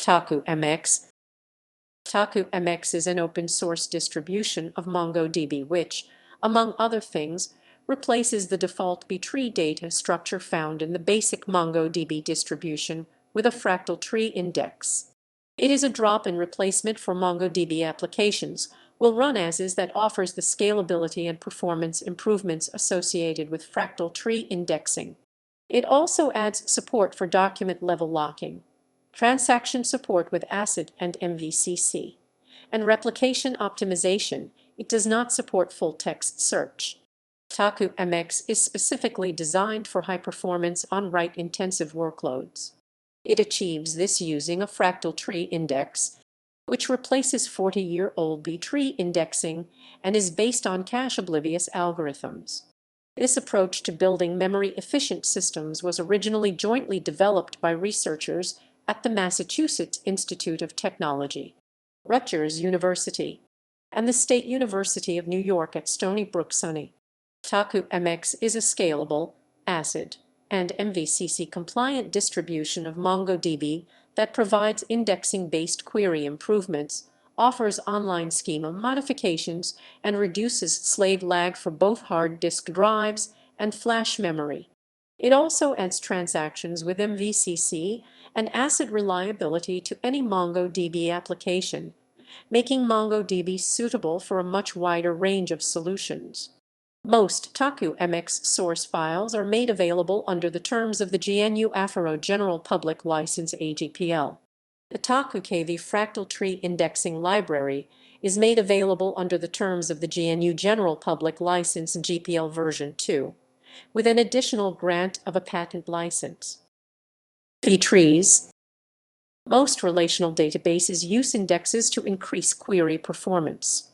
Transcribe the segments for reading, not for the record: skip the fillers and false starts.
TokuMX. TokuMX is an open-source distribution of MongoDB which, among other things, replaces the default B-tree data structure found in the basic MongoDB distribution with a fractal tree index. It is a drop-in replacement for MongoDB applications, will run as is that offers the scalability and performance improvements associated with fractal tree indexing. It also adds support for document-level locking, transaction support with ACID and MVCC, and replication optimization. It does not support full-text search. TokuMX is specifically designed for high-performance on-write-intensive workloads. It achieves this using a fractal tree index, which replaces 40-year-old B-tree indexing and is based on cache-oblivious algorithms. This approach to building memory-efficient systems was originally jointly developed by researchers at the Massachusetts Institute of Technology, Rutgers University, and the State University of New York at Stony Brook SUNY. TokuMX is a scalable, ACID, and MVCC compliant distribution of MongoDB that provides indexing-based query improvements, offers online schema modifications, and reduces slave lag for both hard disk drives and flash memory. It also adds transactions with MVCC and ACID reliability to any MongoDB application, making MongoDB suitable for a much wider range of solutions. Most TokuMX source files are made available under the terms of the GNU Affero General Public License AGPL. The TokuKV Fractal Tree Indexing Library is made available under the terms of the GNU General Public License GPL version 2, with an additional grant of a patent license. B-trees. Most relational databases use indexes to increase query performance.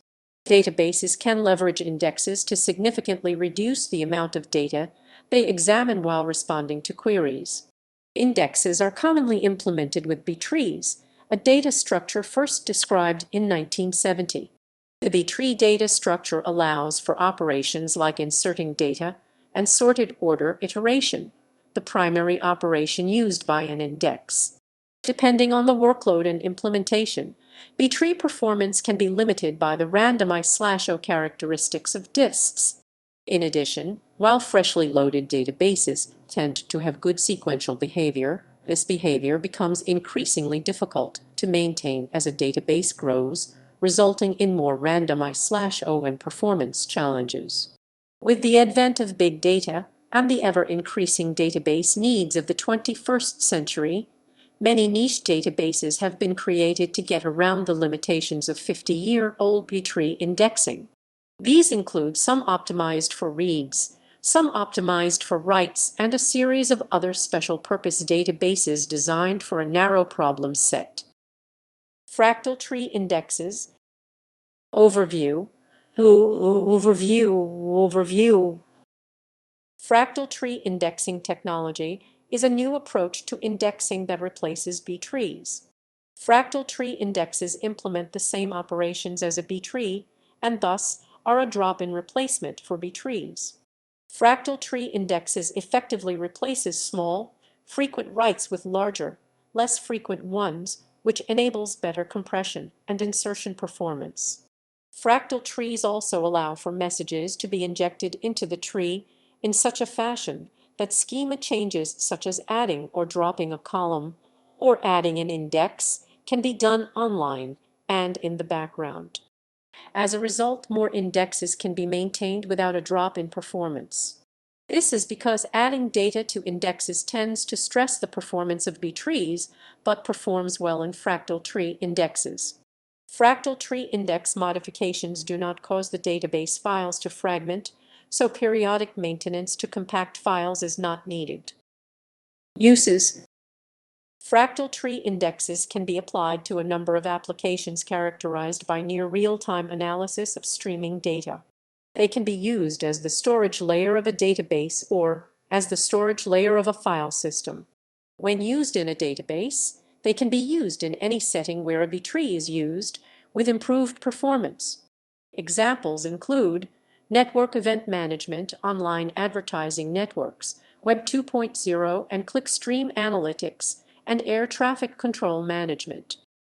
Databases can leverage indexes to significantly reduce the amount of data they examine while responding to queries. Indexes are commonly implemented with B-trees, a data structure first described in 1970. The B-tree data structure allows for operations like inserting data and sorted order iteration, the primary operation used by an index. Depending on the workload and implementation, B-tree performance can be limited by the randomize/o characteristics of disks. In addition, while freshly loaded databases tend to have good sequential behavior, this behavior becomes increasingly difficult to maintain as a database grows, resulting in more randomize/o and performance challenges. With the advent of big data and the ever-increasing database needs of the 21st century, many niche databases have been created to get around the limitations of 50-year-old B-tree indexing. These include some optimized for reads, some optimized for writes, and a series of other special-purpose databases designed for a narrow problem set. Fractal tree indexes. Overview. Fractal tree indexing technology is a new approach to indexing that replaces B-trees. Fractal tree indexes implement the same operations as a B-tree and thus are a drop-in replacement for B-trees. Fractal tree indexes effectively replaces small, frequent writes with larger, less frequent ones, which enables better compression and insertion performance. Fractal trees also allow for messages to be injected into the tree in such a fashion that schema changes such as adding or dropping a column or adding an index can be done online and in the background. As a result, more indexes can be maintained without a drop in performance. This is because adding data to indexes tends to stress the performance of B-trees, but performs well in fractal tree indexes. Fractal tree index modifications do not cause the database files to fragment, so periodic maintenance to compact files is not needed. Uses. Fractal tree indexes can be applied to a number of applications characterized by near real-time analysis of streaming data. They can be used as the storage layer of a database or as the storage layer of a file system. When used in a database, they can be used in any setting where a B-tree is used, with improved performance. Examples include network event management, online advertising networks, Web 2.0, and clickstream analytics, and air traffic control management.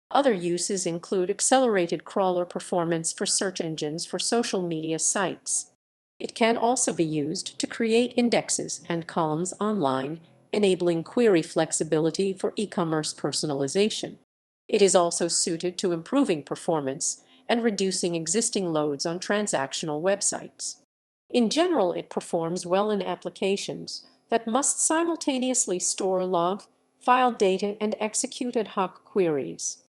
Other uses include accelerated crawler performance for search engines for social media sites. It can also be used to create indexes and columns online, enabling query flexibility for e-commerce personalization. It is also suited to improving performance and reducing existing loads on transactional websites. In general, it performs well in applications that must simultaneously store log, file data, and execute ad hoc queries.